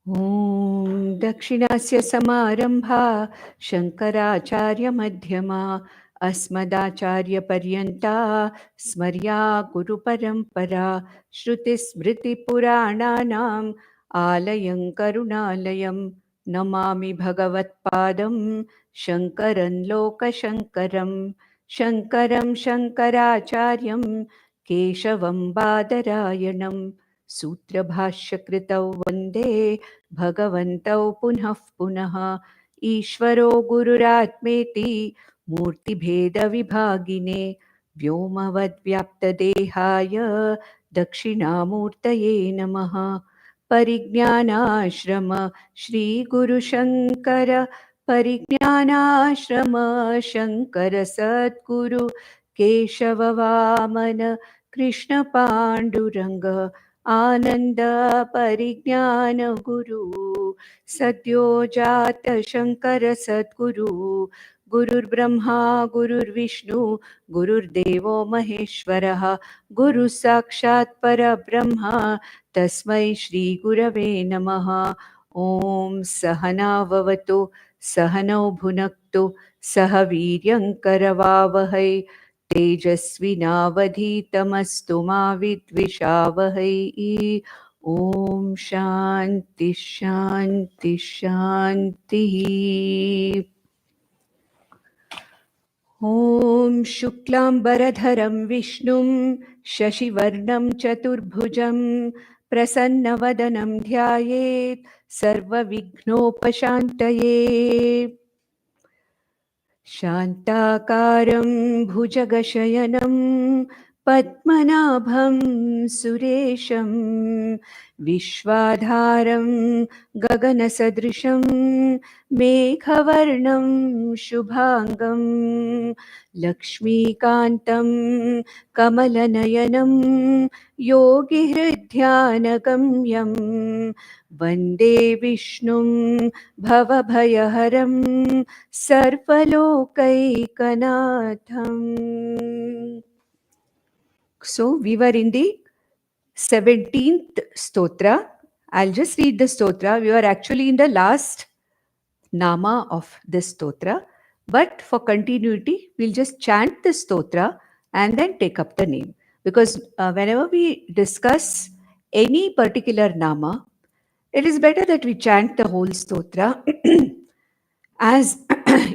ॐ दक्षिणस्य समारम्भा शङ्कराचार्यमध्यमा अस्मदाचार्यपर्यन्ता स्मर्या गुरुपरम्परा श्रुतिस्मृतिपुराणानाम् आलयं करुणालयं नमामि भगवत्पादं शङ्करं लोकशङ्करं शङ्करं शङ्कराचार्यं केशवं बादरायणं सूत्रभाष्यकृतौ वन्दे भगवन्तौ पुनः पुनः ईश्वरो गुरुरात्मेति मूर्तिभेदविभागिने व्योमवद्व्याप्तदेहाय दक्षिणामूर्तये नमः। परिज्ञानाश्रम श्रीगुरुशङ्कर परिज्ञानाश्रम शङ्कर सद्गुरु केशववामन कृष्णपाण्डुरङ्ग आनन्द परिज्ञान गुरु सद्यो जात शङ्कर सद्गुरु गुरुर्ब्रह्मा गुरुर्विष्णु गुरुर्देवो महेश्वरः गुरु साक्षात् परब्रह्म तस्मै श्री गुरवे नमः। ॐ सहना भवतु सहनौ भुनक्तु सह वीर्यङ्करवावहै तेजस्विनावधीतमस्तु मा विद्विषावहै। ॐ शान्ति शान्ति शान्तिः। ॐ शुक्लाम्बरधरं विष्णुं शशिवर्णं चतुर्भुजं प्रसन्नवदनं ध्यायेत् सर्वविघ्नोपशान्तये। शान्ताकारं भुजगशयनं पद्मनाभं सुरेशं विश्वाधारं गगनसदृशं मेघवर्णं शुभाङ्गं लक्ष्मीकान्तं कमलनयनं योगिहृद्ध्यानगम्यं वन्दे विष्णुं भवभयहरं सर्वलोकैकनाथम्. So we were in the 17th stotra. I'll just read the stotra. We were actually in the last nama of this stotra, but for continuity, we'll just chant the stotra and then take up the name. Because whenever we discuss any particular nama, it is better that we chant the whole stotra as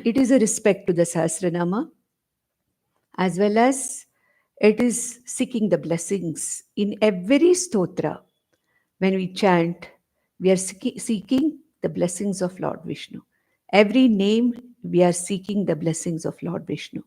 it is a respect to the Sahasranama, as well as it is seeking the blessings. In every stotra, when we chant, we are seeking the blessings of Lord Vishnu. Every name, we are seeking the blessings of Lord Vishnu.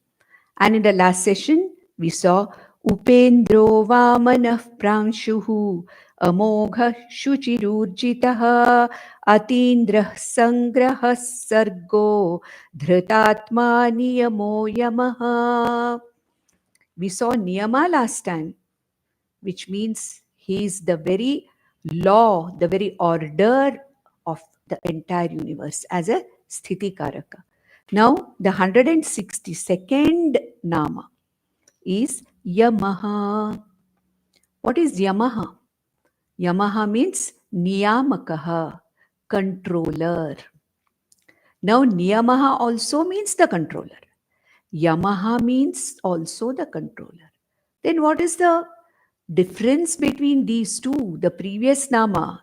And in the last session, we saw Upendro Vamanah Pranshuhu Amogha Shuchirurjitaha Atindrah Sangrahah Sargo Dhritatma Niyamo Yamaha. We saw Niyama last time, which means he is the very law, the very order of the entire universe as a Sthiti Karaka. Now, the 162nd Nama is Yamaha. What is Yamaha? Yamaha means Niyamakaha, controller. Now, Niyamaha also means the controller. Yamaha means also the controller. Then what is the difference between these two? The previous Nama,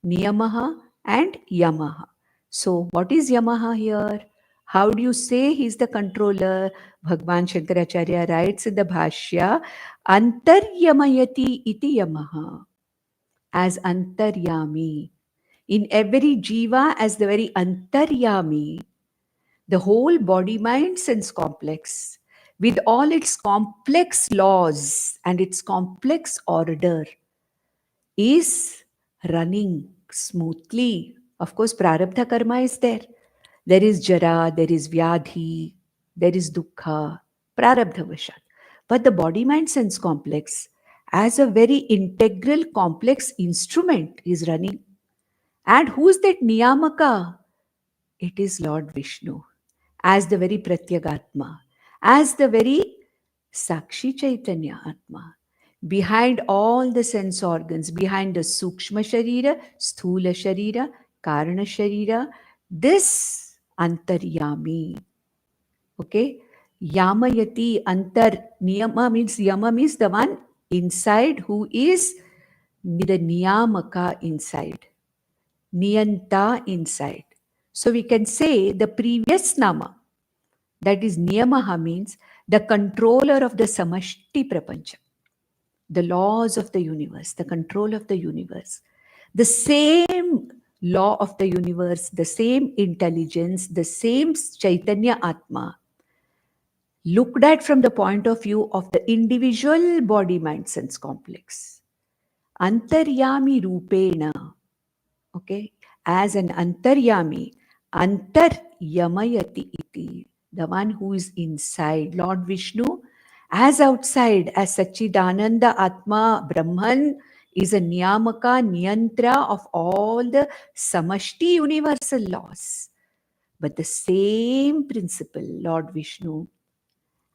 Niyamaha and Yamaha. So what is Yamaha here? How do you say he's the controller? Bhagwan Shankaracharya writes in the Bhashya, Antaryamayati iti Yamaha, as Antaryami. In every jiva as the very Antaryami, the whole body mind sense complex with all its complex laws and its complex order is running smoothly. Of course, prarabdha karma is there. There is jara, there is vyadhi, there is dukkha, prarabdha vashat. But the body mind sense complex as a very integral complex instrument is running. And who's that niyamaka? It is Lord Vishnu, as the very Pratyagatma, as the very Sakshi Chaitanya Atma. behind all the sense organs, behind the Sukshma Sharira, Sthula Sharira, Karana Sharira, this Antaryami. Okay? Yamayati Antar Niyama means Yama means the one inside who is the Niyamaka inside, Niyanta inside. So we can say the previous Nama, that is Niyamaha, means the controller of the Samashti Prapancha, the laws of the universe, the control of the universe. The same law of the universe, the same intelligence, the same Chaitanya Atma, looked at from the point of view of the individual body mind sense complex. Antaryami Rupena, okay, as an Antaryami, Antaryamayati iti, the one who is inside, Lord Vishnu, as outside, as Sachidananda Atma Brahman is a Niyamaka, Niyantra of all the Samashti universal laws. But the same principle, Lord Vishnu,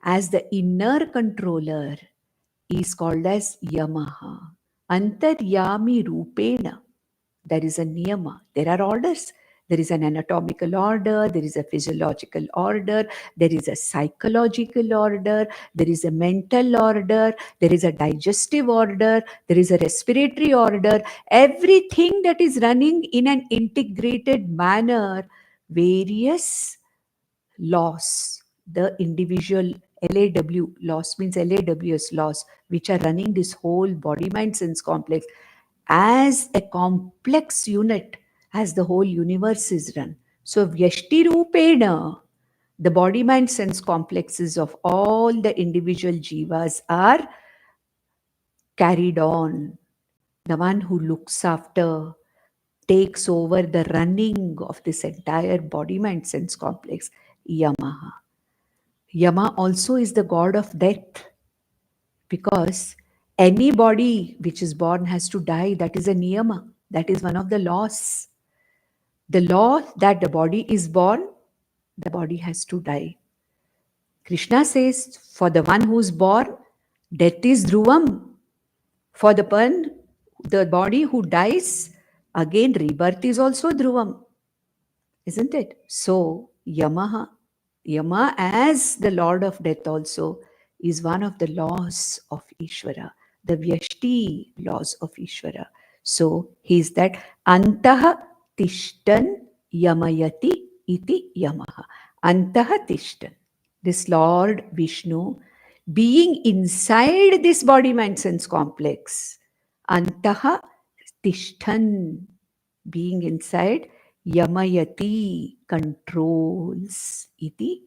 as the inner controller, is called as Yamaha. Antaryami Rupena. There is a niyama. There are orders. There is an anatomical order, there is a physiological order, there is a psychological order, there is a mental order, there is a digestive order, there is a respiratory order. Everything that is running in an integrated manner, various laws, the individual LAW laws, means LAWS laws, which are running this whole body mind sense complex as a complex unit, as the whole universe is run. So Vyashti Rupena, the body mind sense complexes of all the individual jivas are carried on. The one who looks after, takes over the running of this entire body mind sense complex, Yamaha. Yama also is the god of death, because any body which is born has to die. That is a niyama. That is one of the laws. The law that the body is born, the body has to die. Krishna says, for the one who is born, death is dhruvam. For the body who dies, again rebirth is also dhruvam. Isn't it? So, Yama as the Lord of Death also is one of the laws of Ishvara, the Vyashti laws of Ishvara. So, he is that Antaha Tishtan Yamayati iti Yamaha. Antaha Tishtan. This Lord Vishnu, being inside this body mind sense complex, Antaha Tishtan, being inside, Yamayati, controls iti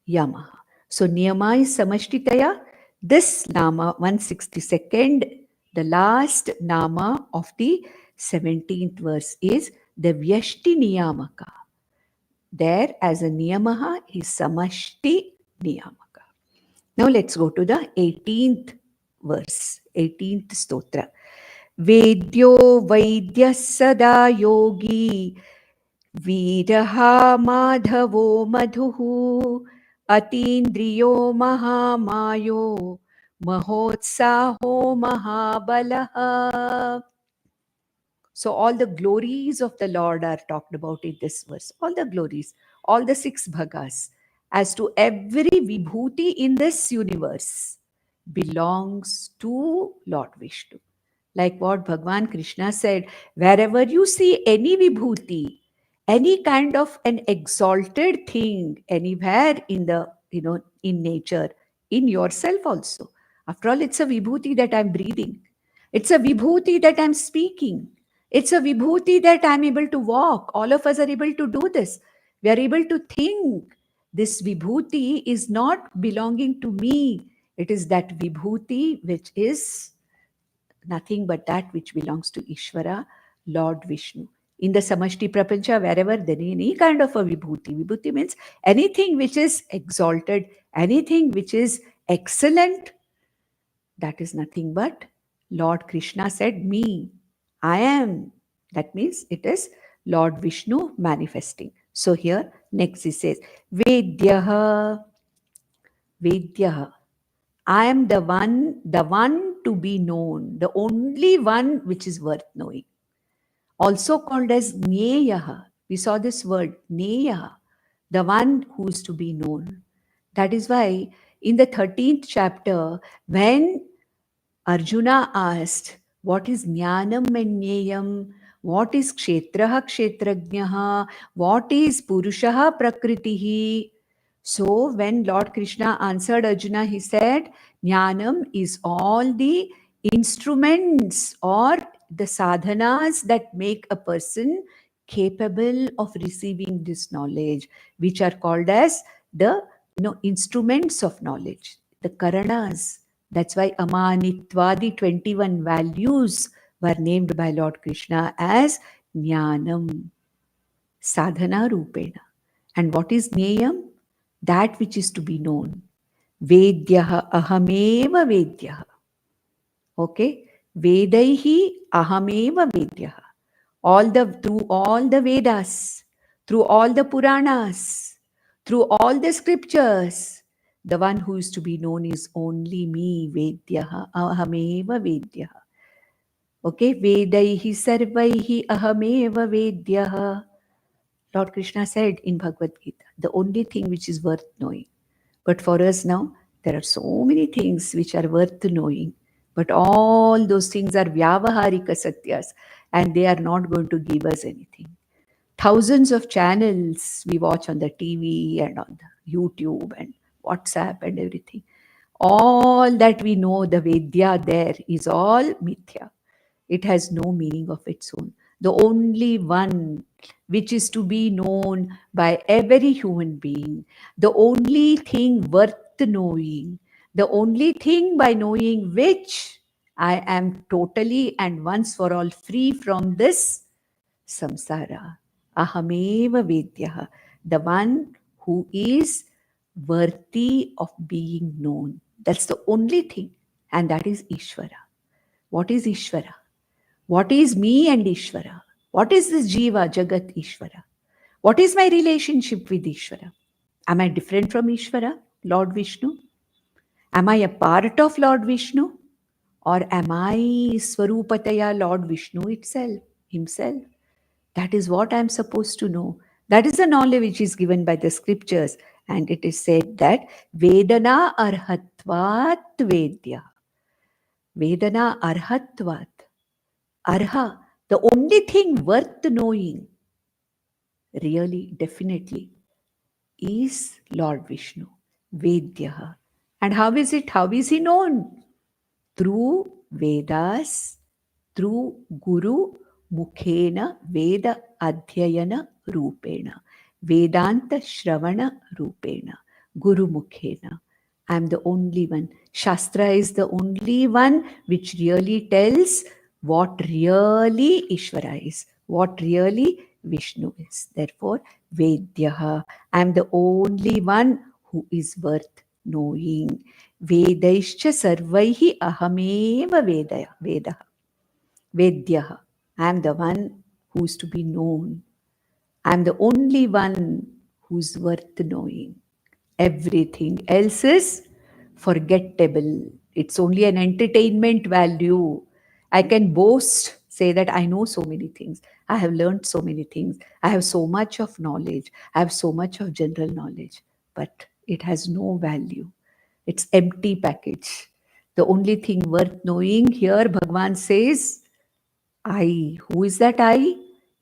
Yamaha. So Niyama is Samashtitaya. This Nama, 162nd, the last Nama of the 17th verse is the Vyashti Niyamaka. There as a Niyamaha is Samashti Niyamaka. Now let's go to the 18th verse, 18th stotra. Vedyo Vaidya Sada Yogi वीरः माधवो मधुः अतीन्द्रियो महामायो महोत्साहो महाबलः. So all the glories of the Lord are talked about in this verse. All the glories, all the 6 bhagas, as to every vibhuti in this universe belongs to Lord Vishnu. Like what Bhagwan Krishna said, wherever you see any vibhuti, any kind of an exalted thing anywhere in the, in nature, in yourself also. After all, it's a vibhuti that I'm breathing. It's a vibhuti that I'm speaking. It's a vibhuti that I'm able to walk. All of us are able to do this. We are able to think. This vibhuti is not belonging to me. It is that vibhuti which is nothing but that which belongs to Ishvara, Lord Vishnu. In the Samashti Prapancha, wherever there is any kind of a vibhuti means anything which is exalted, anything which is excellent, that is nothing but Lord Krishna said, me, I am. That means it is Lord Vishnu manifesting. So here, next he says, Vedyaha, Vedyaha. I am the one to be known, the only one which is worth knowing. Also called as Jneyah. We saw this word, Jneyah, the one who is to be known. That is why in the 13th chapter, when Arjuna asked, what is Jnanam and Jneyam? What is Kshetraha Kshetrajnaha? What is Purushaha Prakritihi? So when Lord Krishna answered Arjuna, he said, Jnanam is all the instruments or the sadhanas that make a person capable of receiving this knowledge, which are called as the instruments of knowledge, the karanas. That's why Amanitva, the 21 values, were named by Lord Krishna as Jnanam, sadhana rupena. And what is Jneyam? That which is to be known. Vedyaha ahameva vedyaha. Okay? Vedaihi ahameva vedyaha. Through all the Vedas, through all the Puranas, through all the scriptures, the one who is to be known is only me, Vedyaha, ahameva Vedyaha. Okay, Vedaihi sarvaihi ahameva Vedyaha. Lord Krishna said in Bhagavad Gita, the only thing which is worth knowing. But for us now, there are so many things which are worth knowing. But all those things are Vyavaharika Satyas, and they are not going to give us anything. Thousands of channels we watch on the TV and on the YouTube and WhatsApp and everything. All that we know, the Vedya there, is all Mithya. It has no meaning of its own. The only one which is to be known by every human being, the only thing worth knowing, the only thing by knowing which I am totally and once for all free from this samsara. Ahameva Vedyaha, the one who is worthy of being known. That's the only thing, and that is Ishvara. What is Ishvara? What is me and Ishvara? What is this Jiva, Jagat, Ishvara? What is my relationship with Ishvara? Am I different from Ishvara, Lord Vishnu? Am I a part of Lord Vishnu? Or am I Swarupataya, Lord Vishnu himself? That is what I am supposed to know. That is the knowledge which is given by the scriptures. And it is said that Vedana arhatvat vedya. Vedana arhatvat. Arha, the only thing worth knowing, really, definitely, is Lord Vishnu, Vedyaha. And how is it? How is he known? Through Vedas, through Guru Mukhena Veda Adhyayana Rupena, Vedanta Shravana Rupena, Guru Mukhena. I am the only one. Shastra is the only one which really tells what really Ishvara is, what really Vishnu is. Therefore, Vedyaha, I am the only one who is worth knowing. Vedaischa sarvaihi ahameva Vedaha. Vedyaha. I am the one who is to be known. I am the only one who's worth knowing. Everything else is forgettable. It's only an entertainment value. I can boast, say that I know so many things. I have learned so many things. I have so much of knowledge. I have so much of general knowledge. But it has no value. It's empty package. The only thing worth knowing here, Bhagavan says, I. Who is that I?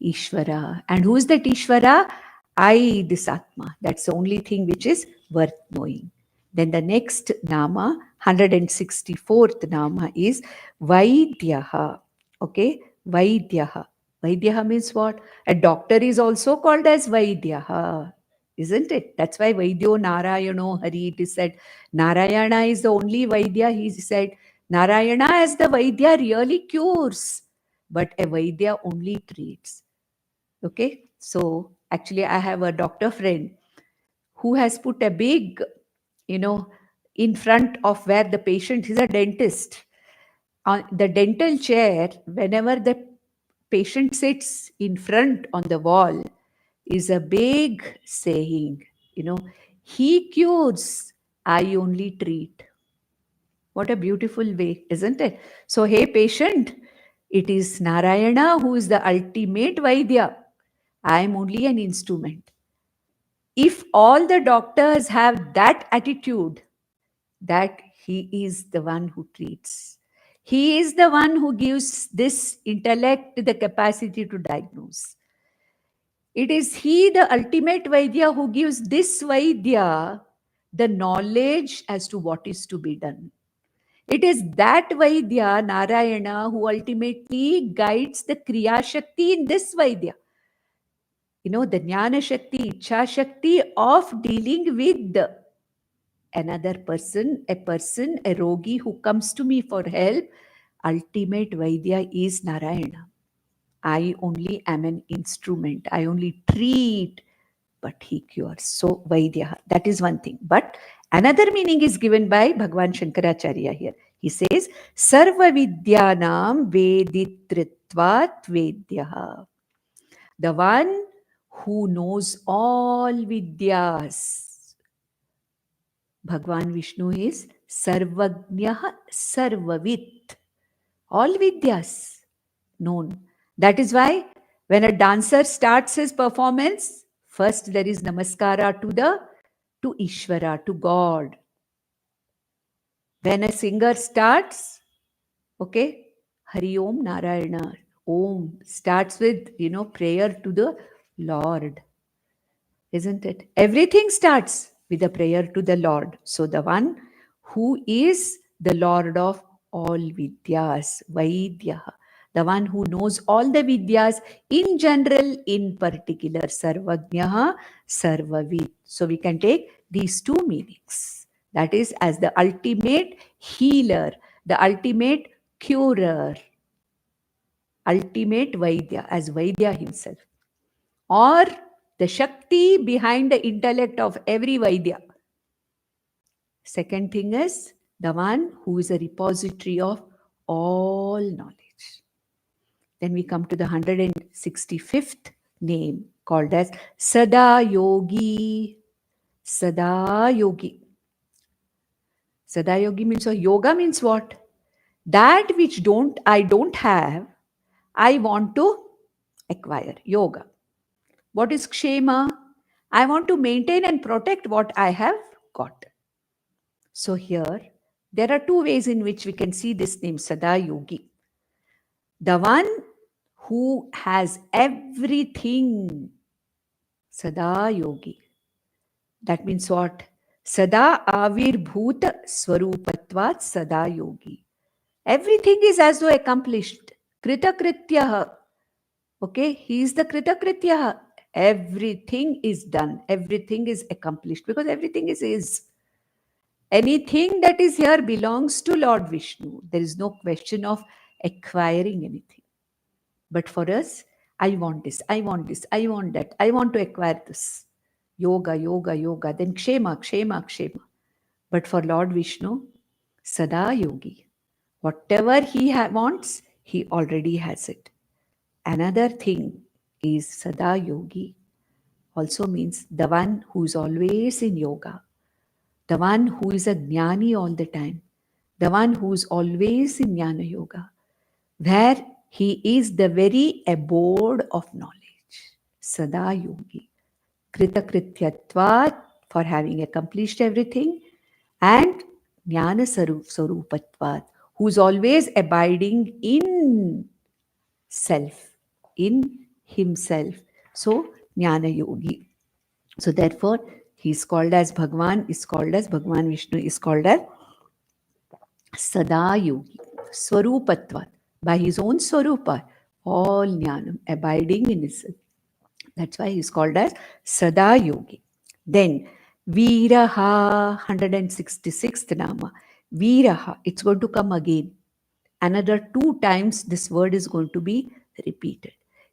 Ishvara. And who is that Ishvara? I, this Atma. That's the only thing which is worth knowing. Then the next Nama, 164th Nama is Vaidyaha. Okay? Vaidyaha. Vaidyaha means what? A doctor is also called as Vaidyaha. Isn't it? That's why Vaidyo Narayano Hari, it is said. Narayana is the only Vaidya. He said, Narayana as the Vaidya really cures, but a Vaidya only treats. Okay? So actually I have a doctor friend who has put a big, in front of where the patient is a dentist. On the dental chair, whenever the patient sits in front on the wall, is a big saying, he cures, I only treat. What a beautiful way, isn't it? So, hey, patient, it is Narayana who is the ultimate Vaidya. I am only an instrument. If all the doctors have that attitude, that he is the one who treats, he is the one who gives this intellect the capacity to diagnose. It is he, the ultimate Vaidya, who gives this Vaidya the knowledge as to what is to be done. It is that Vaidya, Narayana, who ultimately guides the Kriya Shakti in this Vaidya. The Jnana Shakti, Ichha Shakti of dealing with another person, a Rogi who comes to me for help. Ultimate Vaidya is Narayana. I only am an instrument. I only treat, but he cures. So Vaidya, that is one thing. But another meaning is given by Bhagwan Shankaracharya here. He says, Sarva Vidyanam Veditritvat Vedyaha. The one who knows all Vidyas. Bhagwan Vishnu is Sarvagnyah Sarvavit. All Vidyas known. That is why when a dancer starts his performance, first there is namaskara to Ishvara, to God. When a singer starts, okay, Hari Om Narayana, Om starts with, prayer to the Lord. Isn't it? Everything starts with a prayer to the Lord. So the one who is the Lord of all Vidyas, Vaidya, the one who knows all the Vidyas in general, in particular, Sarvagnya, Sarvavid. So we can take these two meanings. That is, as the ultimate healer, the ultimate curer, ultimate Vaidya, as Vaidya himself, or the Shakti behind the intellect of every Vaidya. Second thing is the one who is a repository of all knowledge. Then we come to the 165th name called as Sada Yogi. Sada Yogi. Sada Yogi means, or yoga means what? That which I don't have, I want to acquire. Yoga. What is Kshema? I want to maintain and protect what I have got. So here, there are two ways in which we can see this name, Sada Yogi. The one who has everything, Sada Yogi. That means what? Sada Avirbhuta Swarupatvat Sada Yogi. Everything is as though accomplished. Krita Krityaha. Okay, he is the Krita Krityaha. Everything is done. Everything is accomplished because everything is his. Anything that is here belongs to Lord Vishnu. There is no question of acquiring anything. But for us, I want this, I want this, I want that, I want to acquire this. Yoga, yoga, yoga, then kshema, kshema, kshema. But for Lord Vishnu, Sada Yogi. Whatever he wants, he already has it. Another thing is Sada Yogi also means the one who is always in yoga, the one who is a jnani all the time, the one who is always in jnana yoga, where he is the very abode of knowledge. Sada Yogi. Krita Krityatvat, for having accomplished everything, and Jnana Sarupatvat, who is always abiding in self, in himself. So, Jnana Yogi. So, therefore, he is called as Bhagwan, Bhagwan Vishnu is called as Sada Yogi, Swarupatvat, by his own Swarupa, all Jnanam, abiding in himself. That's why he's called as Sada Yogi. Then, Viraha, 166th Nama. Viraha, it's going to come again. Another 2 times this word is going to be repeated.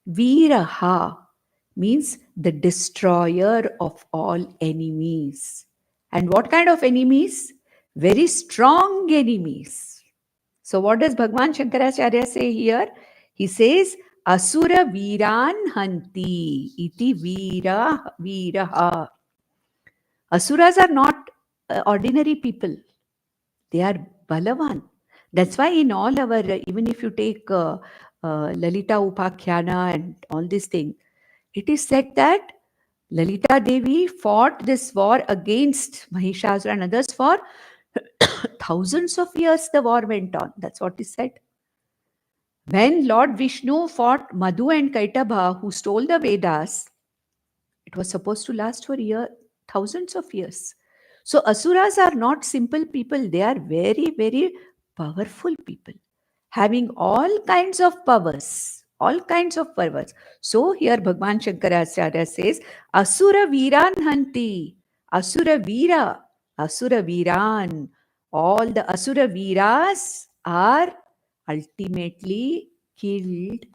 Viraha means the destroyer of all enemies. And what kind of enemies? Very strong enemies. So what does Bhagwan Shankaracharya say here? He says, Asura Viran Hanti iti Viraha. Asuras are not ordinary people. They are Balavan. That's why in all our, even if you take Lalita Upakhyana and all these things, it is said that Lalita Devi fought this war against Mahishasura and others for thousands of years. The war went on. That's what is said. When Lord Vishnu fought Madhu and Kaitabha, who stole the Vedas, it was supposed to last for thousands of years. So asuras are not simple people. They are very, very powerful people, having all kinds of powers. All kinds of powers. So here Bhagwan Shankaracharya says, Asura Viran Hanti. Asura Vira. Asura Viran. All the Asura Viras are ultimately killed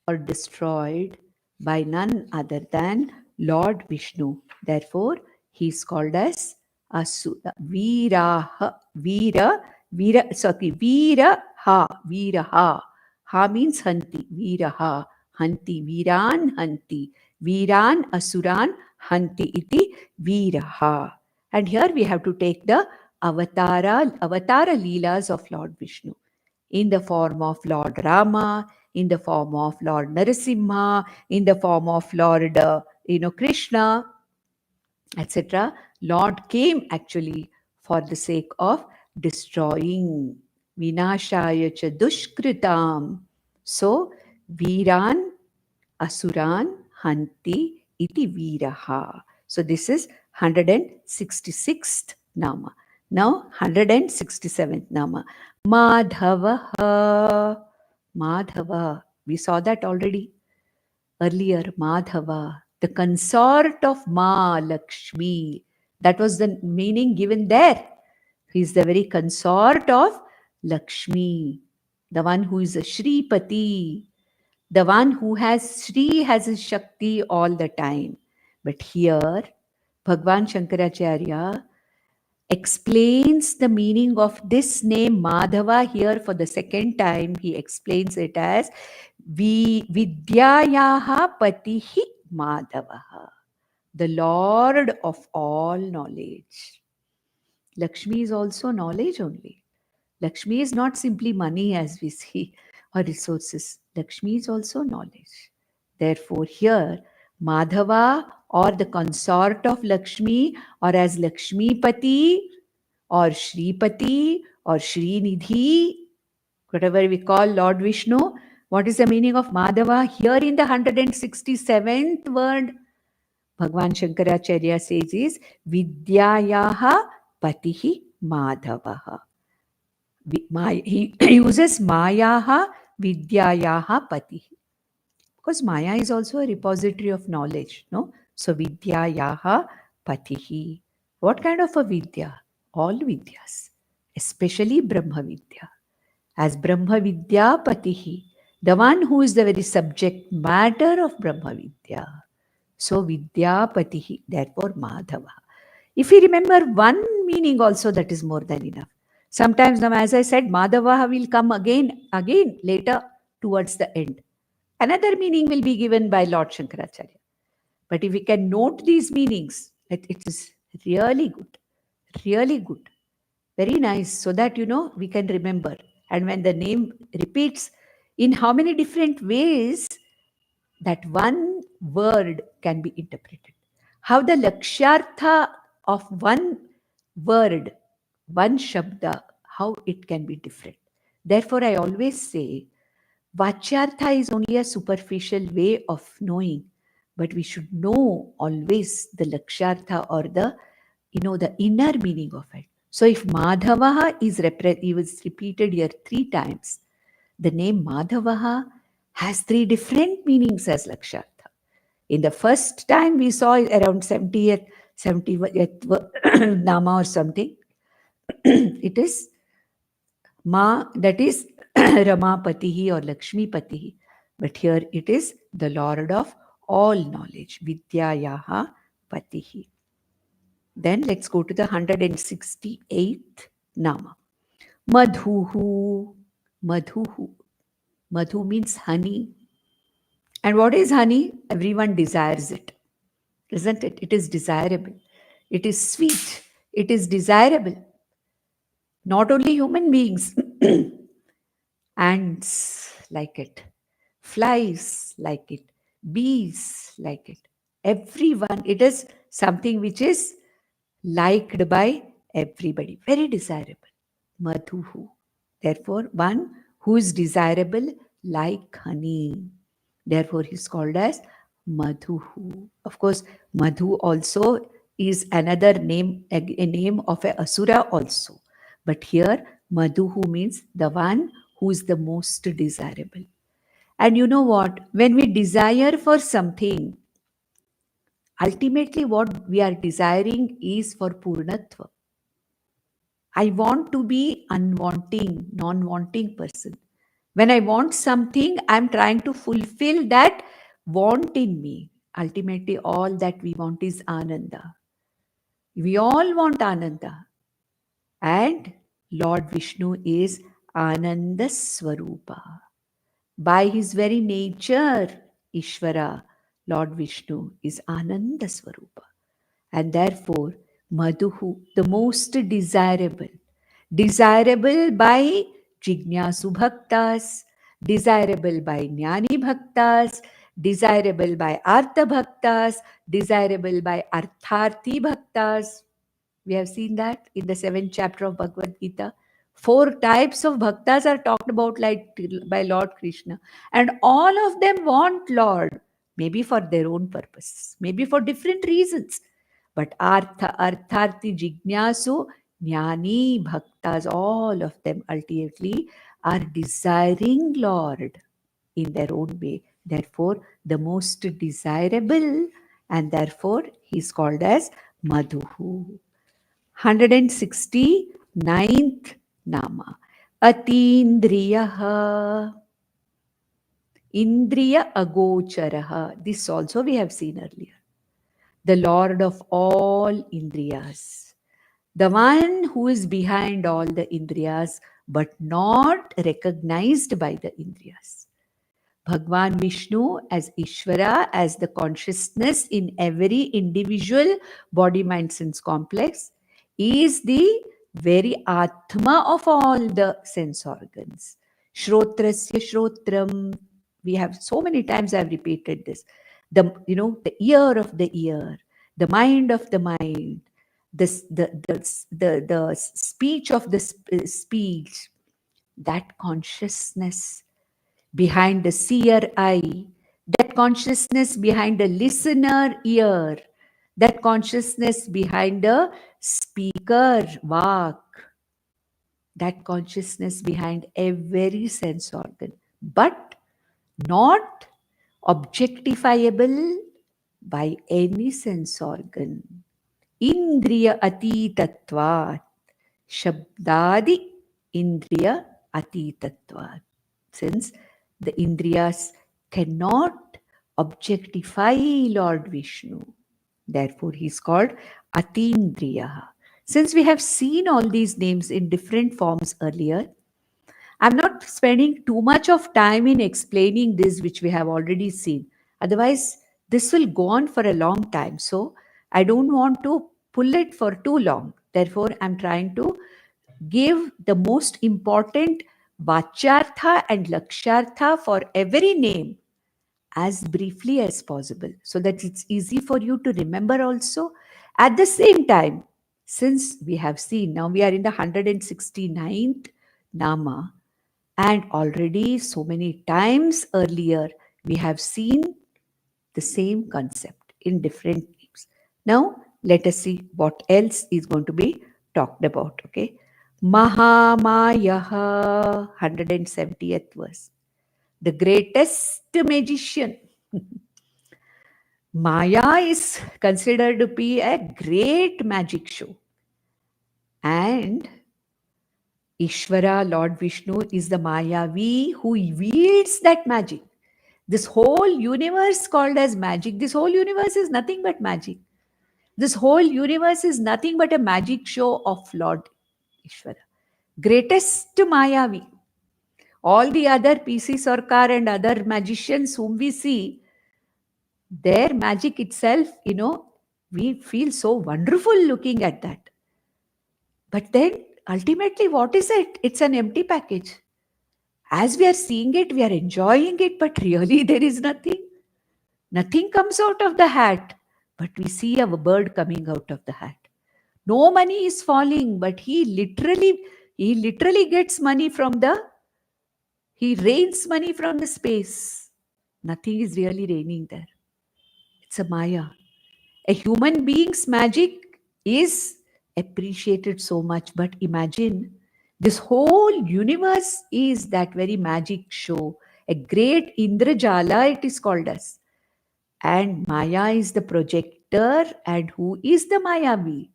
or destroyed by none other than Lord Vishnu. Therefore, he is called as Asura. Viraha. Viraha. Ha means Hanti. Viraha. Hanti. Viran Hanti. Viran Asuran Hanti iti Viraha. And here we have to take the avatara leelas of Lord Vishnu in the form of Lord Rama, in the form of Lord Narasimha, in the form of Lord Krishna, etc. Lord came actually for the sake of destroying Vinashaya cha dushkritam. So, Viran Asuran Hanti iti Viraha. So this is 166th Nama. Now 167th Nama. Madhavaha. Madhava. We saw that already earlier. Madhava. The consort of Ma Lakshmi. That was the meaning given there. He is the very consort of Lakshmi. The one who is a Shripati. The one who has Shri has his Shakti all the time. But here, Bhagwan Shankaracharya explains the meaning of this name Madhava here for the second time. He explains it as Vidyayaha Patihi Madhavaha, the Lord of all knowledge. Lakshmi is also knowledge only. Lakshmi is not simply money as we see or resources. Lakshmi is also knowledge. Therefore, here, Madhava or the consort of Lakshmi, or as Lakshmi Pati or Shripati or Srinidhi, whatever we call Lord Vishnu, what is the meaning of Madhava? Here in the 167th word, Bhagwan Shankaracharya says is Vidyayaha Patihi Madhavaha. He uses Mayaha Vidyayaha Pati. Because Maya is also a repository of knowledge, no? So Vidyayaha Patihi. What kind of a Vidya? All Vidyas, especially Brahma Vidya. As Brahma Vidya Patihi, the one who is the very subject matter of Brahma Vidya. So Vidya Patihi, therefore Madhava. If we remember one meaning also, that is more than enough. Sometimes, now, as I said, Madhava will come again later towards the end. Another meaning will be given by Lord Shankaracharya. But if we can note these meanings, it is really good. Really good. Very nice. So that, we can remember. And when the name repeats, in how many different ways that one word can be interpreted. How the lakshartha of one word, one shabda, how it can be different. Therefore, I always say, Vachyartha is only a superficial way of knowing, but we should know always the lakshartha or the inner meaning of it. So if Madhavaha is repeated here 3 times, the name Madhavaha has 3 different meanings as lakshartha. In the first time we saw around 70th Nama or something, it is Ma, that is Ramapatihi or Lakshmi Patihi. But here it is the Lord of all knowledge, Vidyayaha Patihi. Then let's go to the 168th Nama. Madhuhu. Madhuhu. Madhu means honey. And what is honey? Everyone desires it, isn't it? It is desirable. It is sweet. It is desirable. Not only human beings, ants like it, flies like it, bees like it. Everyone, it is something which is liked by everybody, very desirable. Madhuhu. Therefore, one who is desirable like honey. Therefore, he is called as Madhuhu. Of course, Madhu also is another name, a name of a Asura also. But here, Madhuhu means the one who is the most desirable. And you know what? When we desire for something, ultimately what we are desiring is for Purnatva. I want to be unwanting, non-wanting person. When I want something, I'm trying to fulfill that want in me. Ultimately, all that we want is Ananda. We all want Ananda. And Lord Vishnu is Ananda Swarupa. By his very nature, Ishvara, Lord Vishnu is Ananda Swarupa. And therefore, Madhuhu, the most desirable, desirable by Jignasu Bhaktas, desirable by Jnani Bhaktas, desirable by Artha Bhaktas, desirable by Artharthi Bhaktas. We have seen that in the 7th chapter of Bhagavad Gita. 4 types of bhaktas are talked about like by Lord Krishna. And all of them want Lord, maybe for their own purposes, maybe for different reasons. But Artharthi, Jignasu, Jnani, Bhaktas, all of them ultimately are desiring Lord in their own way. Therefore, the most desirable, and therefore he is called as Madhuhu. 169th Nama. Atindriyaha. Indriya Agocharaha. This also we have seen earlier. The Lord of all Indriyas. The one who is behind all the Indriyas but not recognized by the Indriyas. Bhagwan Vishnu as Ishvara, as the consciousness in every individual body, mind, sense complex, is the very Atma of all the sense organs. Shrotrasya Shrotram. We have so many times I have repeated this. The ear of the ear, the mind of the mind, the speech of the speech, that consciousness behind the seer eye, that consciousness behind the listener ear, that consciousness behind the speaker vak, that consciousness behind every sense organ, but not objectifiable by any sense organ. Indriya atitatvat, shabdadi indriya atitatvat. Since the Indriyas cannot objectify Lord Vishnu. Therefore, he is called Atindriya. Since we have seen all these names in different forms earlier, I'm not spending too much of time in explaining this, which we have already seen. Otherwise, this will go on for a long time. So, I don't want to pull it for too long. Therefore, I'm trying to give the most important Vachyartha and Lakshartha for every name as briefly as possible so that it's easy for you to remember also. At the same time, since we have seen, now we are in the 169th Nama, and already so many times earlier we have seen the same concept in different names. Now, let us see what else is going to be talked about. Okay. Mahamayaha, 170th verse. The greatest magician. Maya is considered to be a great magic show. And Ishvara, Lord Vishnu, is the Mayavi who wields that magic. This whole universe called as magic, this whole universe is nothing but magic. This whole universe is nothing but a magic show of Lord Ishvara. Greatest Mayavi. All the other PC Sarkar and other magicians whom we see, their magic itself, we feel so wonderful looking at that. But then ultimately, what is it? It's an empty package. As we are seeing it, we are enjoying it, but really there is nothing. Nothing comes out of the hat, but we see a bird coming out of the hat. No money is falling, but he literally gets money from he rains money from the space. Nothing is really raining there. It's a Maya. A human being's magic is appreciated so much, but imagine this whole universe is that very magic show. A great Indrajala, it is called as. And Maya is the projector, and who is the Mayavi?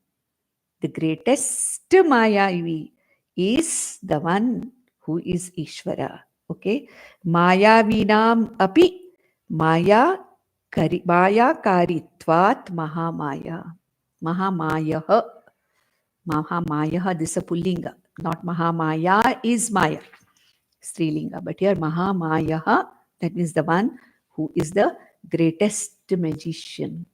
The greatest Mayavi is the one who is Ishvara. Okay? Mayavinam api Maya karitvat Mahamaya. Mahamayaha. Mahamayaha, this is a Pullinga. Not Mahamaya is Maya. Strilinga. But here Mahamayaha, that means the one who is the greatest magician.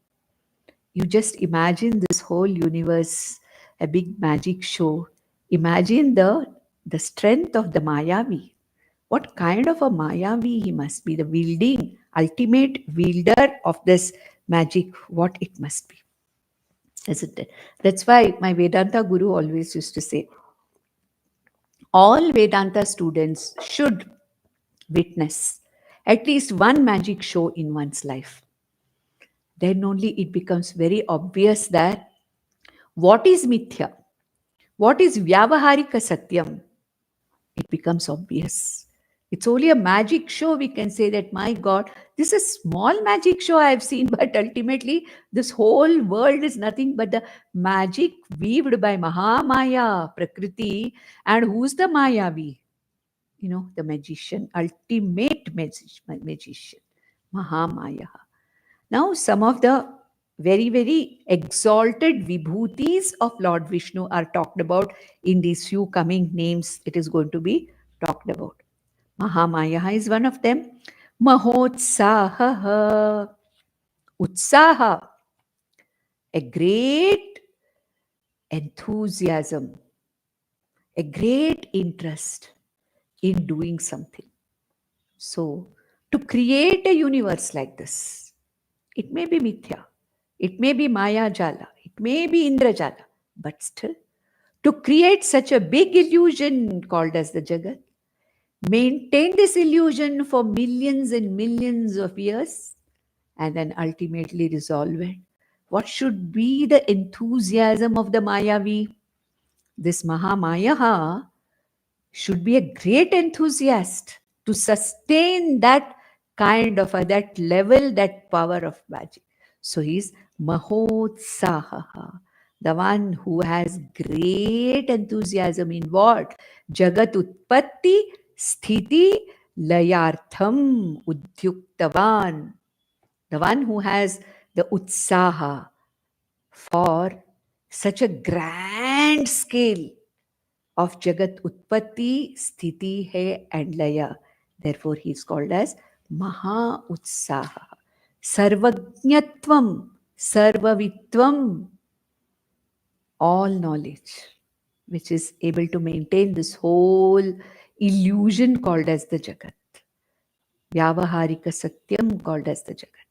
You just imagine this whole universe, a big magic show. Imagine the strength of the Mayavi. What kind of a Mayavi he must be, the ultimate wielder of this magic, what it must be. Isn't it? That's why my Vedanta Guru always used to say, all Vedanta students should witness at least one magic show in one's life. Then only it becomes very obvious that what is mithya, what is vyavaharika satyam, it becomes obvious. It's only a magic show we can say that, my God, this is a small magic show I have seen, but ultimately this whole world is nothing but the magic weaved by Mahamaya, Prakriti. And who's the Mayavi? The magician, ultimate magician, Mahamaya. Now, some of the very, very exalted vibhutis of Lord Vishnu are talked about in these few coming names. It is going to be talked about. Mahamaya is one of them. Mahotsaha, Utsaha, a great enthusiasm, a great interest in doing something. So, to create a universe like this, it may be mithya, it may be Maya Jala, it may be Indra Jala, but still, to create such a big illusion called as the Jagat, maintain this illusion for millions and millions of years, and then ultimately resolve it. What should be the enthusiasm of the Mayavi? This Mahamaya should be a great enthusiast to sustain that kind of that level, that power of magic. So he's Mahotsaha, the one who has great enthusiasm in what? Jagat Utpatti Sthiti Layartham Udhyuktavan. The one who has the Utsaha for such a grand scale of Jagat Utpatti, Sthiti hai and Laya. Therefore, he is called as Maha Utsaha. Sarvajnatvam, Sarvavitvam, all knowledge, which is able to maintain this whole illusion called as the Jagat. Vyavaharika Satyam called as the Jagat.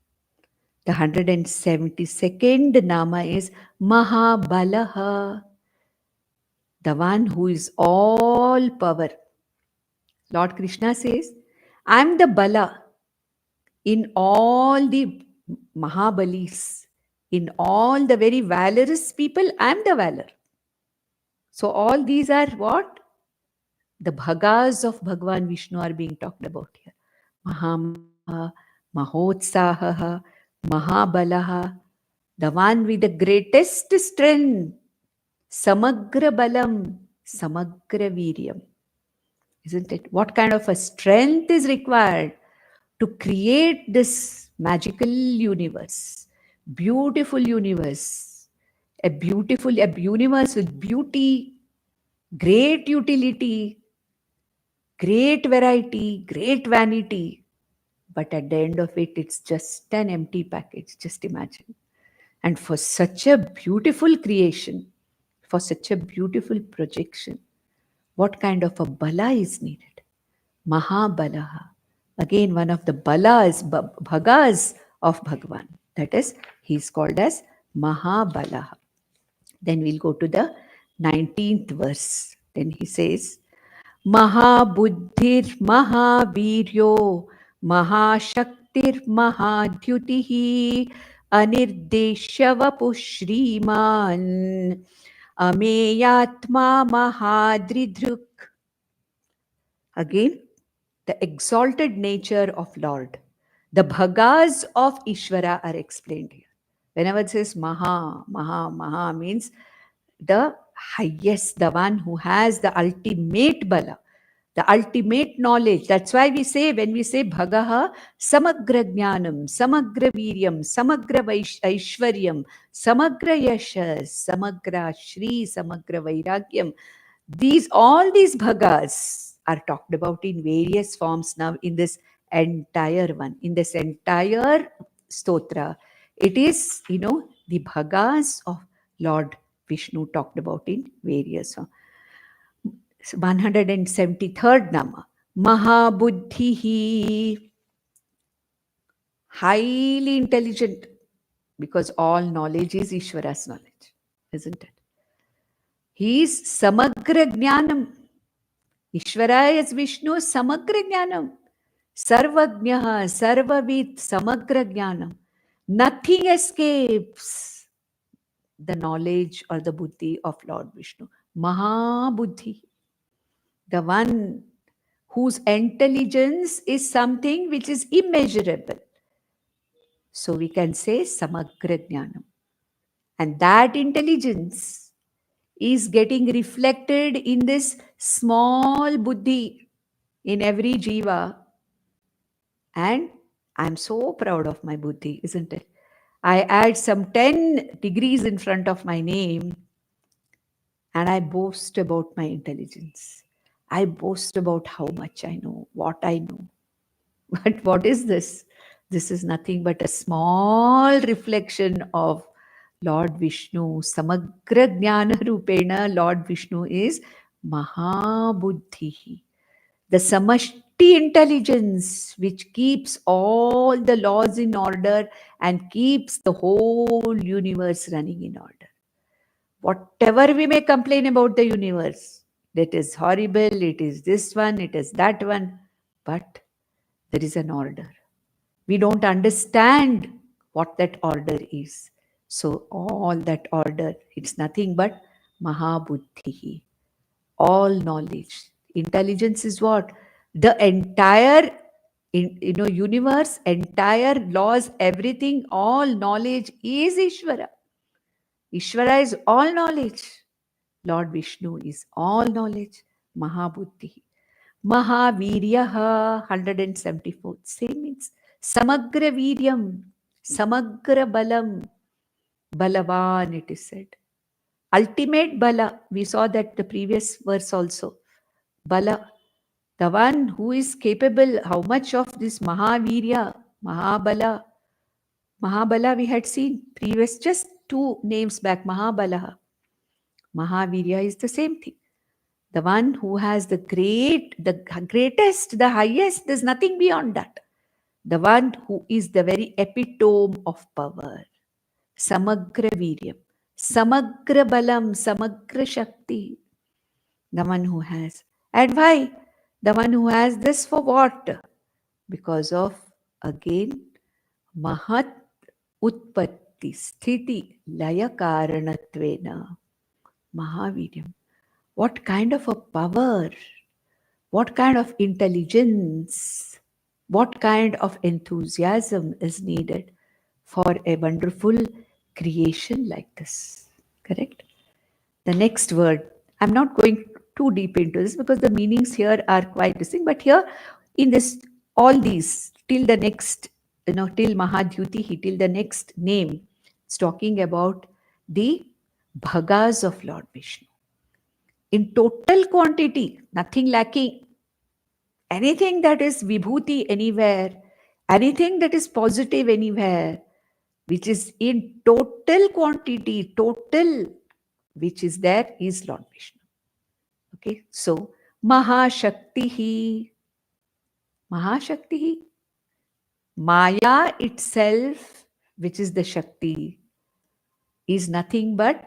The 172nd Nama is Mahabalaha, the one who is all power. Lord Krishna says, I am the Bala in all the Mahabalis, in all the very valorous people, I am the valor. So all these are what? The Bhagas of Bhagavan Vishnu are being talked about here. Mahamaya, Mahotsaha, Mahabalaha, the one with the greatest strength, Samagra Balam, Samagra Viryam. Isn't it? What kind of a strength is required to create this magical universe, beautiful universe, a universe with beauty, great utility, great variety, great vanity. But at the end of it, it's just an empty package. Just imagine. And for such a beautiful creation, for such a beautiful projection, What kind of a bala is needed? Mahabalaha. Again, one of the balas, bhagas of Bhagavan. That is, he is called as Mahabalaha. Then we'll go to the 19th verse. Then he says, Mahabuddhir Mahaviryo Mahashaktir Mahadyutihi Anirdeshavapu Shriman Ameyatma Mahadridruk. Again, the exalted nature of Lord. The bhagas of Ishvara are explained here. Whenever it says Maha, Maha, Maha means the highest, the one who has the ultimate bala, the ultimate knowledge. That's why we say, when we say Bhagaha, Samagra Jnanam, Samagra Viryam, Samagra Aishwaryam, Samagra Yashas, Samagra Shri, Samagra Vairagyam. All these bhagas are talked about in various forms now in this entire one, in this entire stotra. It is, the bhagas of Lord Vishnu talked about in various. 173rd Nama, Mahabuddhihi, highly intelligent, because all knowledge is Ishvara's knowledge, isn't it? He is Samagra Jnanam. Ishvara is Vishnu, Samagra Jnanam. Sarvajnaha, Sarvavid, Samagra Jnanam. Nothing escapes the knowledge or the buddhi of Lord Vishnu. Mahabuddhi, the one whose intelligence is something which is immeasurable. So we can say Samagra Jnanam. And that intelligence is getting reflected in this small buddhi in every jiva. And I'm so proud of my buddhi, isn't it? I add some 10 degrees in front of my name and I boast about my intelligence. I boast about how much I know, what I know. But what is this? This is nothing but a small reflection of Lord Vishnu. Samagra Jnana Rupena, Lord Vishnu is Mahabuddhi. The samashti intelligence which keeps all the laws in order and keeps the whole universe running in order. Whatever we may complain about the universe, that is horrible, it is this one, it is that one, but there is an order. We don't understand what that order is. So all that order, it's nothing but Mahabuddhi, all knowledge. Intelligence is what? The entire universe, entire laws, everything, all knowledge is Ishvara. Ishvara is all knowledge. Lord Vishnu is all knowledge. Mahabuddhi. Mahaviryaha, 174. Same means Samagra Viryam, Samagra Balam, Balavan, it is said. Ultimate Bala. We saw that the previous verse also. Bala, the one who is capable, how much of this Mahavirya, Mahabala. Mahabala we had seen previous, just 2 names back, Mahabalaha. Mahavirya is the same thing. The one who has the greatest, the highest, there's nothing beyond that. The one who is the very epitome of power. Samagra Viryam, Samagra Balam, Samagra Shakti. The one who has. And why? The one who has this for what? Because of, again, Mahat Utpatti Sthiti Laya Karanatvena. Mahaviryam. What kind of a power? What kind of intelligence? What kind of enthusiasm is needed for a wonderful creation like this? Correct? The next word, I'm not going too deep into this because the meanings here are quite distinct, but here in this, all these, till the next, till Mahadyuti, till the next name, it's talking about the bhagas of Lord Vishnu. In total quantity, nothing lacking. Anything that is vibhuti anywhere, anything that is positive anywhere, which is in total quantity, total, which is there, is Lord Vishnu. Okay, so Mahashaktihi. Mahashaktihi. Maya itself, which is the Shakti, is nothing but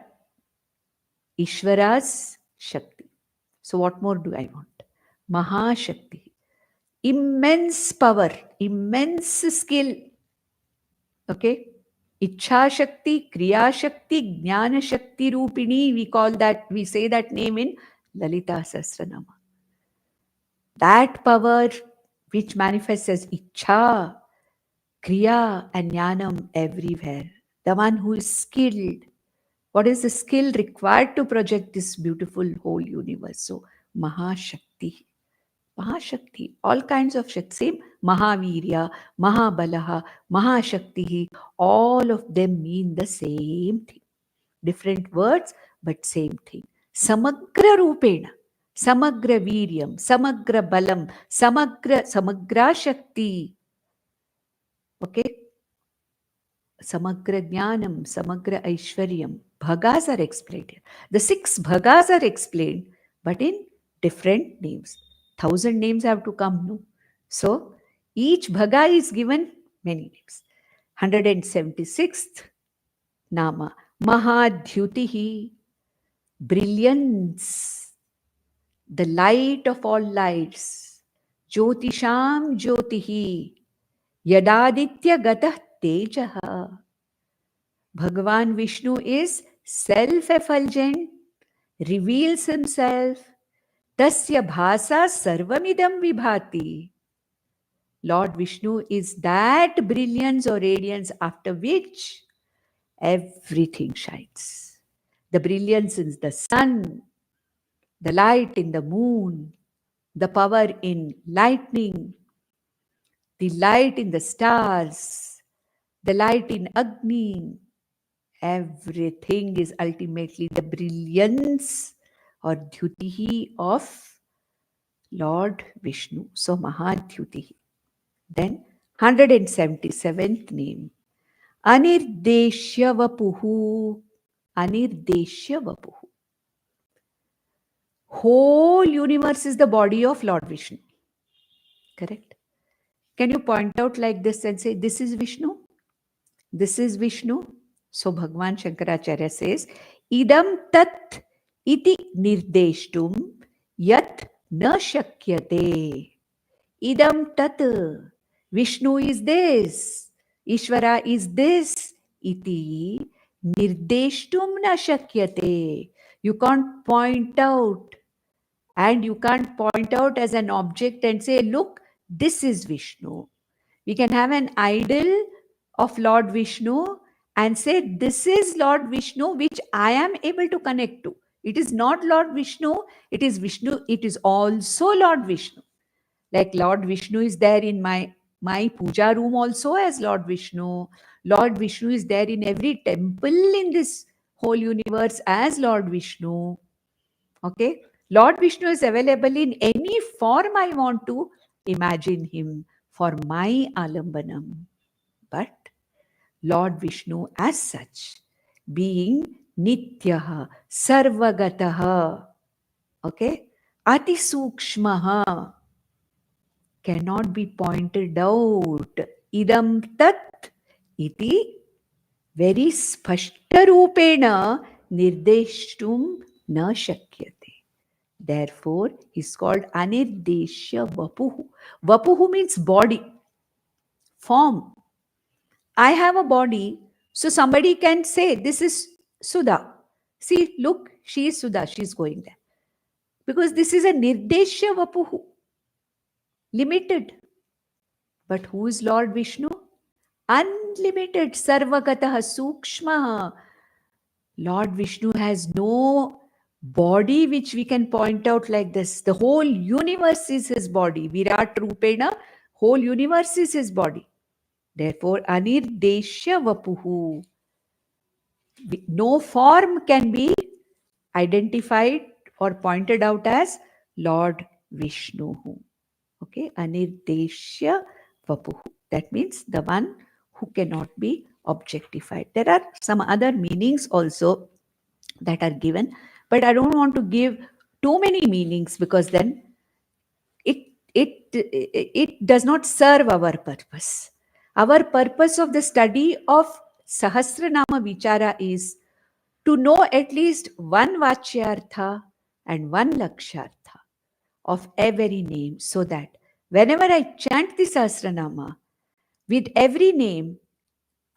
Ishvara's Shakti. So what more do I want? Mahashakti. Immense power, immense skill. Okay? Ichha Shakti, Kriya Shakti, Jnana Shakti Rupini. We say that name in Lalita Sahasranama. That power which manifests as Ichha, Kriya and Jnanam everywhere. The one who is skilled. What is the skill required to project this beautiful whole universe? So, Mahashakti. Mahashakti, all kinds of Shakti. Same Mahavirya, Mahabalaha, Mahashakti, all of them mean the same thing. Different words, but same thing. Samagra Rupena, Samagra Viryam, Samagra Balam, Samagra Shakti. Okay? Samagra Jnanam, Samagra Aishwaryam. Bhagas are explained here. The 6 bhagas are explained, but in different names. 1,000 names have to come, no? So, each bhaga is given many names. 176th Nama, Mahadhyutihi, brilliance, the light of all lights. Jyotisham Jyotihi, Yadaditya Gatah Tejaha. Bhagavan Vishnu is self-effulgent, reveals himself. Tasya bhasa sarvamidam vibhati. Lord Vishnu is that brilliance or radiance after which everything shines. The brilliance in the sun, the light in the moon, the power in lightning, the light in the stars, the light in Agni. Everything is ultimately the brilliance or dhyutihi of Lord Vishnu. So Mahadhyutihi. Then 177th name. Anirdeshya Vapuhu. Anirdeshya Vapuhu. Whole universe is the body of Lord Vishnu. Correct? Can you point out like this and say, this is Vishnu? This is Vishnu. So Bhagwan Shankaracharya says, Idam tat iti nirdeshtum yat na shakyate. Idam tat. Vishnu is this. Ishvara is this. Iti nirdeshtum na shakyate. You can't point out. And you can't point out as an object and say, look, this is Vishnu. We can have an idol of Lord Vishnu and say, this is Lord Vishnu, which I am able to connect to. It is not Lord Vishnu, it is Vishnu, it is also Lord Vishnu. Like Lord Vishnu is there in my puja room also as Lord Vishnu. Lord Vishnu is there in every temple in this whole universe as Lord Vishnu. Okay? Lord Vishnu is available in any form I want to imagine him for my alambanam. But Lord Vishnu as such, being nityaha, sarvagataha, okay, ati sukshmaha, cannot be pointed out. Idam tat iti very spashtarupena nirdeshtum na shakyate. Therefore, he's called Anirdeshya Vapuhu. Vapuhu means body, form. I have a body, so somebody can say, this is Sudha. See, look, she is Sudha, she is going there. Because this is a Nirdeshya Vapuhu, limited. But who is Lord Vishnu? Unlimited, Sarvagataha, Sukshmaha. Lord Vishnu has no body which we can point out like this. The whole universe is his body. Virat Rupena, whole universe is his body. Therefore, Anirdeshya Vapuhu. No form can be identified or pointed out as Lord Vishnu. Okay, Anirdeshya Vapuhu. That means the one who cannot be objectified. There are some other meanings also that are given, but I don't want to give too many meanings, because then it does not serve our purpose. Our purpose of the study of Sahasranama Vichara is to know at least one Vachyartha and one Lakshartha of every name, so that whenever I chant the Sahasranama, with every name,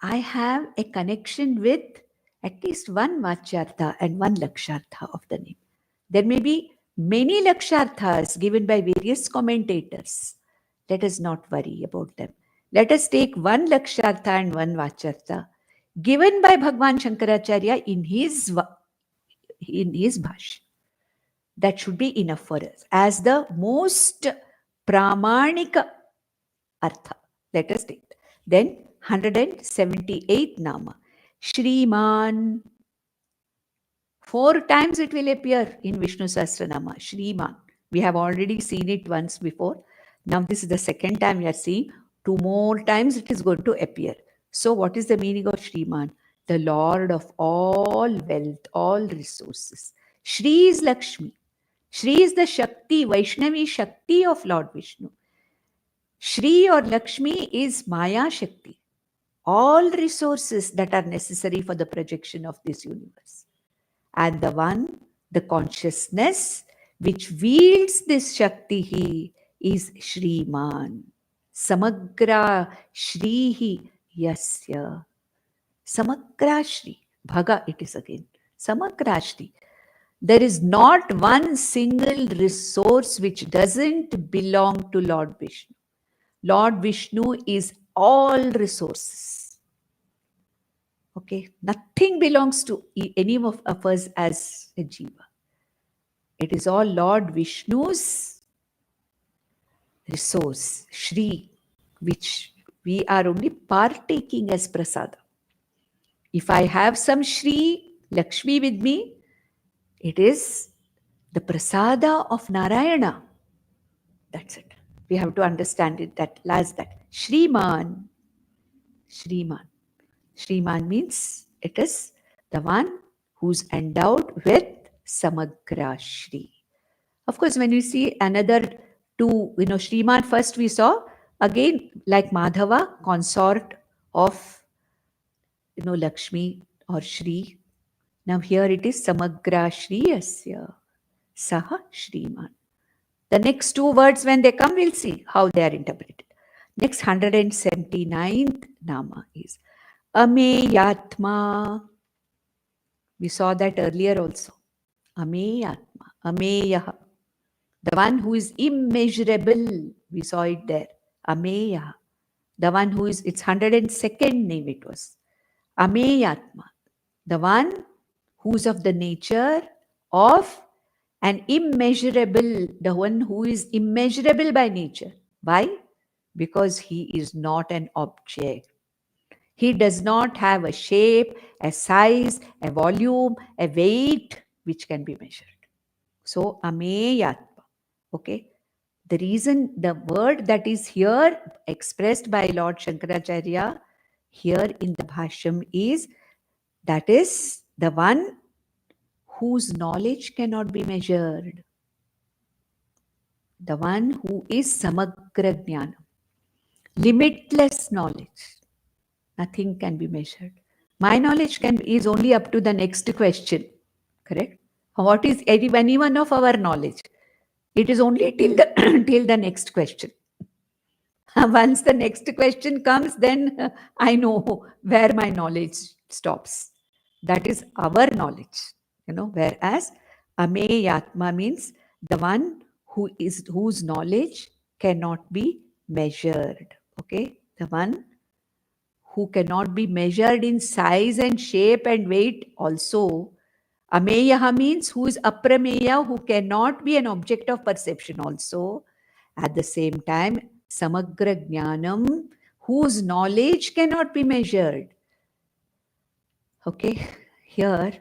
I have a connection with at least one Vachyartha and one Lakshartha of the name. There may be many Laksharthas given by various commentators. Let us not worry about them. Let us take one Lakshartha and one Vachyartha given by Bhagwan Shankaracharya in his bhashya. That should be enough for us as the most pramanika artha. Let us take that. Then 178th Nama, Shriman. 4 times it will appear in Vishnusahasranama, Shriman. We have already seen it once before. Now this is the second time we are seeing. 2 more times it is going to appear. So what is the meaning of Shriman? The Lord of all wealth, all resources. Shri is Lakshmi. Shri is the Shakti, Vaishnavi Shakti of Lord Vishnu. Shri or Lakshmi is Maya Shakti. All resources that are necessary for the projection of this universe. And the one, the consciousness which wields this Shakti is Shriman. Samagra Shrihi Yasya. Samagra Shri. Bhaga it is again. Samagra Shri. There is not one single resource which doesn't belong to Lord Vishnu. Lord Vishnu is all resources. Okay, nothing belongs to any of us as a jiva. It is all Lord Vishnu's resource, Shri, which we are only partaking as prasada. If I have some Shri, Lakshmi with me, it is the prasada of Narayana. That's it. We have to understand it that as that. Shriman. Shriman. Shriman means it is the one who's endowed with Samagra Shri. Of course, when you see another two, Shriman first we saw, again like Madhava, consort of, Lakshmi or Shri. Now here it is Samagra Shri Asya Saha Shriman. The next 2 words, when they come, we'll see how they are interpreted. Next 179th Nama is Ameyatma. We saw that earlier also. Ameyatma, Ameyaha. The one who is immeasurable. We saw it there. Ameya. The one who is, it's 102nd name it was. Ameyatma. The one who's of the nature of an immeasurable, the one who is immeasurable by nature. Why? Because he is not an object. He does not have a shape, a size, a volume, a weight which can be measured. So, Ameyatma. Okay. The reason, the word that is here expressed by Lord Shankaracharya here in the Bhashyam is, that is the one whose knowledge cannot be measured. The one who is Samagra Jnana. Limitless knowledge. Nothing can be measured. My knowledge is only up to the next question. Correct? What is any one of our knowledge? It is only till the, till the next question. Once the next question comes, then I know where my knowledge stops. That is our knowledge. Whereas Ameyatma means the one whose knowledge cannot be measured. Okay? The one who cannot be measured in size and shape and weight also. Ameyaha means who is aprameya, who cannot be an object of perception also. At the same time, Samagra Jnanam, whose knowledge cannot be measured. Okay, here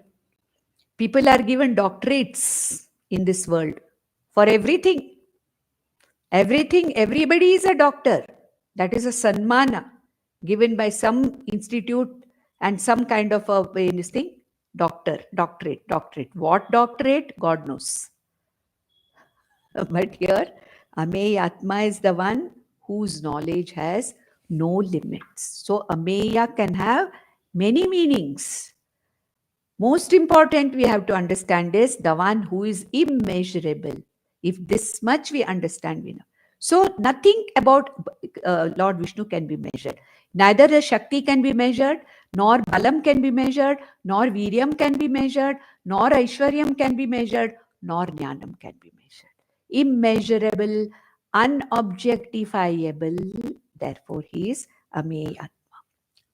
people are given doctorates in this world for everything. Everything, everybody is a doctor. That is a sanmana given by some institute and some kind of a thing. Doctorate. What doctorate? God knows. But here, Ameyatma is the one whose knowledge has no limits. So Ameya can have many meanings. Most important we have to understand is the one who is immeasurable. If this much we understand, we know. So nothing about Lord Vishnu can be measured. Neither the Shakti can be measured, nor Balam can be measured, nor Viryam can be measured, nor Aishwaryam can be measured, nor Jnanam can be measured. Immeasurable, unobjectifiable, therefore he is Ameya.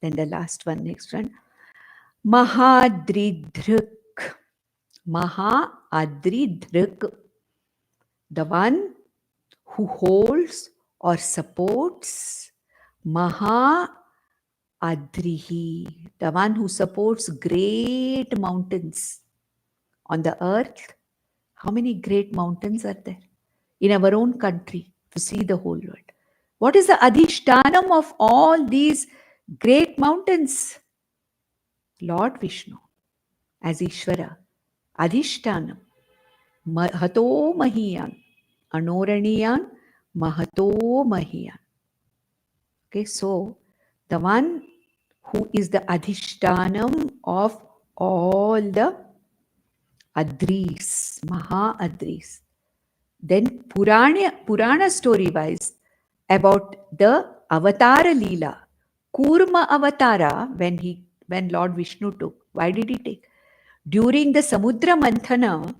Then the last one, next one. Mahadridhruk. Mahadridhruk. The one who holds or supports. Mahadrihi. The one who supports great mountains on the earth. How many great mountains are there? In our own country, to see the whole world. What is the adhishtanam of all these great mountains? Lord Vishnu as Ishvara. Adhishtanam. Mahato Mahiyan. Anoraniyan. Mahato Mahiyan. Okay, so the one who is the Adhishtanam of all the Adris, Maha Adris. Then Purana story wise about the Avatara Leela. Kurma Avatara, when Lord Vishnu took, why did he take? During the Samudra Manthana,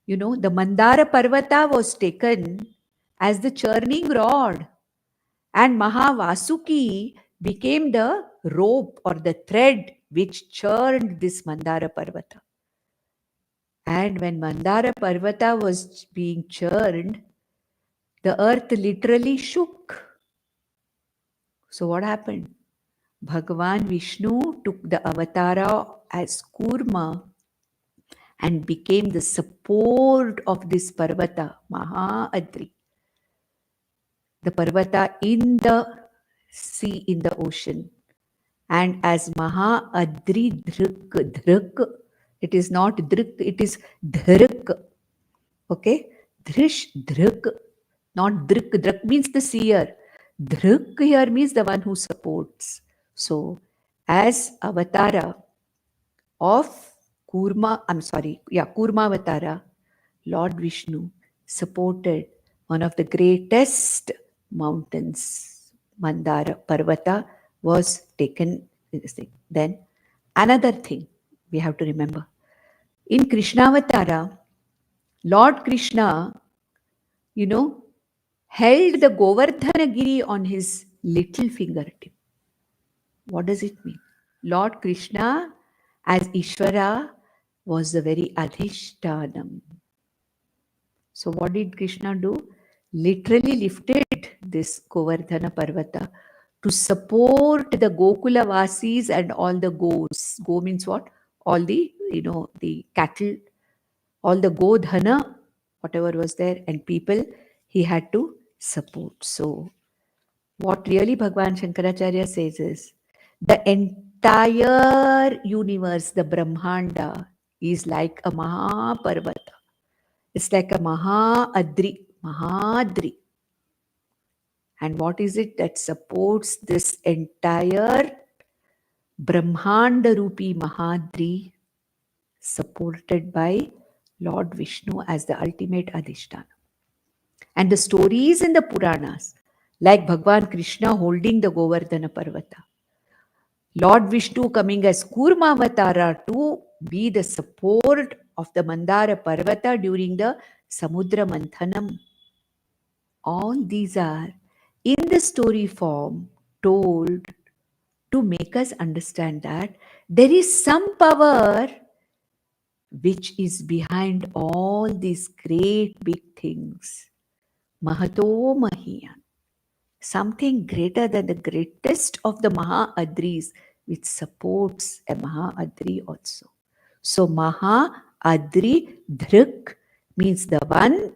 the Mandara Parvata was taken as the churning rod, and Mahavasuki became the rope or the thread which churned this Mandara Parvata. And when Mandara Parvata was being churned, the earth literally shook. So what happened? Bhagavan Vishnu took the avatara as Kurma and became the support of this Parvata, Maha-Adri. The Parvata in the sea, in the ocean. And as Maha-Adri Dhruk, it is not Dhruk, it is Dhruk. Okay? Dhrish Dhruk, not Dhruk. Dhruk means the seer. Dhruk here means the one who supports. So, as Avatara of Kurmavatara, Lord Vishnu supported one of the greatest mountains, Mandara Parvata, was taken in this thing. Then, another thing we have to remember. In Krishnavatara, Lord Krishna, held the Govardhanagiri on his little fingertip. What does it mean? Lord Krishna as Ishvara was the very Adhishtanam. So what did Krishna do? Literally lifted this Govardhana Parvata to support the Gokula Vasis and all the goes. Go means what? All the, the cattle, all the Godhana, whatever was there, and people he had to support. So what really Bhagavan Shankaracharya says is, the entire universe, the Brahmanda, is like a Mahaparvata. It's like a Mahadri. And what is it that supports this entire Brahmanda Rupi Mahadri, supported by Lord Vishnu as the ultimate Adhisthana? And the stories in the Puranas, like Bhagavan Krishna holding the Govardhana Parvata, Lord Vishnu coming as Kurmavatara to be the support of the Mandara Parvata during the Samudra Manthanam. All these are in the story form told to make us understand that there is some power which is behind all these great big things. Mahato Mahiyan. Something greater than the greatest of the Maha-Adris, which supports a Maha-Adri also. So Maha-Adri Dhruk means the one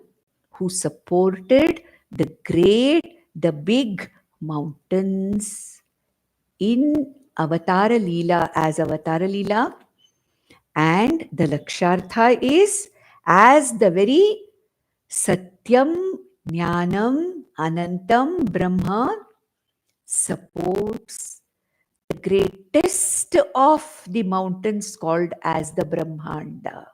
who supported the big mountains in Avatara Leela as Avatara Leela. And the Lakshartha is as the very Satyam, Jnanam, Anantam, Brahma supports the greatest of the mountains called as the Brahmanda.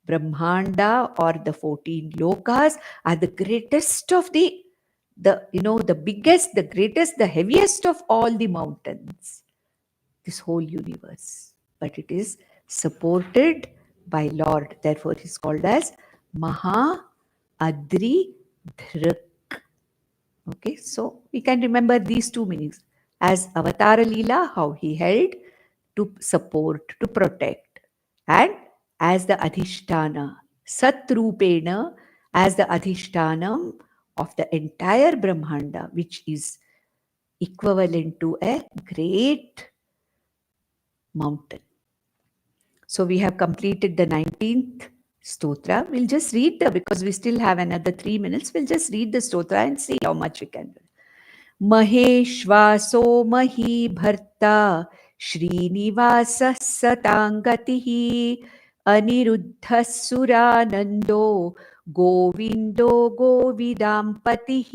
Brahmanda or the 14 lokas are the greatest of the biggest, the greatest, the heaviest of all the mountains, this whole universe. But it is supported by Lord. Therefore, it is called as Maha Adri Dhrak. Okay, so we can remember these two meanings. As Avatara Leela, how he held to support, to protect. And as the Adhishtana, Satrupena, as the Adhishtanam of the entire Brahmanda, which is equivalent to a great mountain. So we have completed the 19th stotra. We'll just read because we still have another 3 minutes. We'll just read the stotra and see how much we can do. महेश्वासो महीभर्ता श्रीनिवासः सताङ्गतिः अनिरुद्धः सुरानन्दो Govindo गोविदाम्पतिः.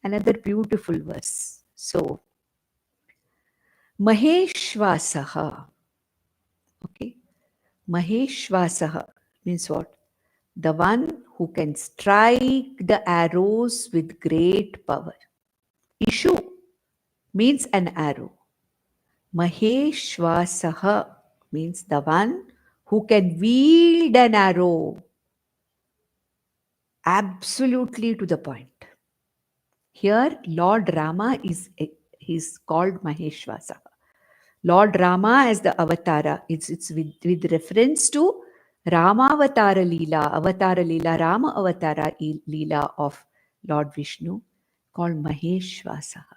Another beautiful verse. So, Maheshvasaha. Okay. Maheshvasaha means what? The one who can strike the arrows with great power. Ishu means an arrow. Maheshvasaha means the one who can wield an arrow absolutely to the point. Here, Lord Rama is called Maheshvasaha. Lord Rama as the avatara. It's with reference to Ramavatara Leela, Rama Avatara Leela of Lord Vishnu, called Maheshvasaha.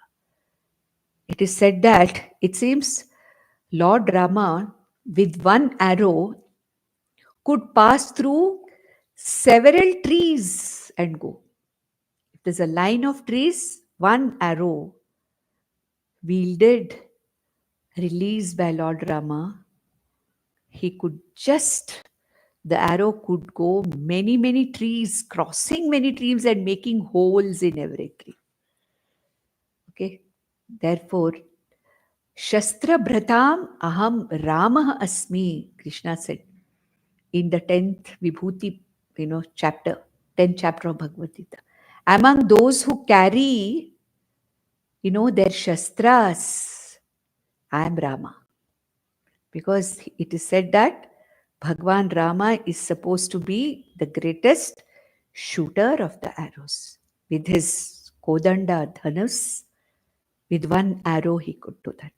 It is said that it seems Lord Rama, with one arrow, could pass through several trees and go. If there's a line of trees, one arrow wielded, released by Lord Rama, the arrow could go many, many trees, crossing many trees and making holes in every tree. Okay, therefore, Shastra Bhratam Aham Ramah Asmi, Krishna said in the 10th Vibhuti, chapter, 10th chapter of Bhagavad Gita. Among those who carry, their Shastras, I am Rama. Because it is said that Bhagwan Rama is supposed to be the greatest shooter of the arrows. With his Kodanda Dhanus, with one arrow he could do that.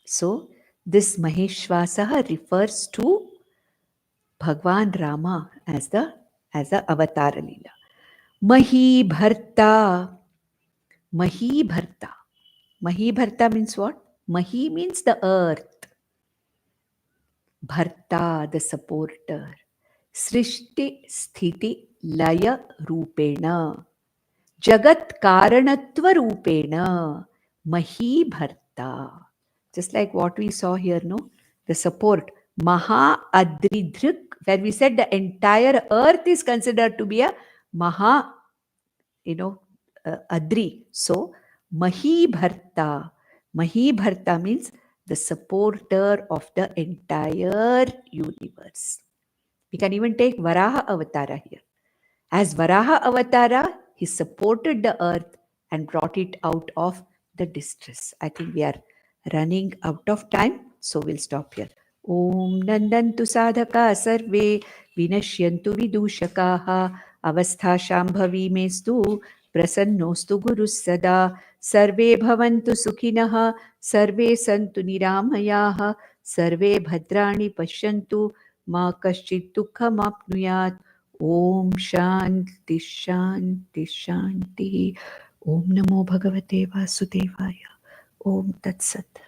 So, this Maheshvasaha refers to Bhagwan Rama as the Avatara Leela. Mahi Bharta. Mahi Bharta. Mahi Bharta means what? Mahi means the earth. Bharta, the supporter. Srishti Sthiti Laya Rupena. Jagat Karanatva Rupena. Mahi Bharta. Just like what we saw here, no? The support. Maha Adridhrik, where we said the entire earth is considered to be a Maha, Adri. So, Mahi Bharta. Mahi Bharta means the supporter of the entire universe. We can even take Varaha Avatara here. As Varaha Avatara, he supported the earth and brought it out of the distress. I think we are running out of time, so we'll stop here. Om Nandantu Sadhaka Sarve Vinashyantu Vidushakaha Avastha Shambhavi Mestu Prasannostu Guru Sada Sarve Bhavantu Sukhinaha Sarve Santu Niramayaha Sarve Bhadrani Pashyantu Ma Kaschit Dukham Apnuyat. Om Shanti Shanti Shanti. Om Namo Bhagavate Vasudevaya. Om Tat Sat.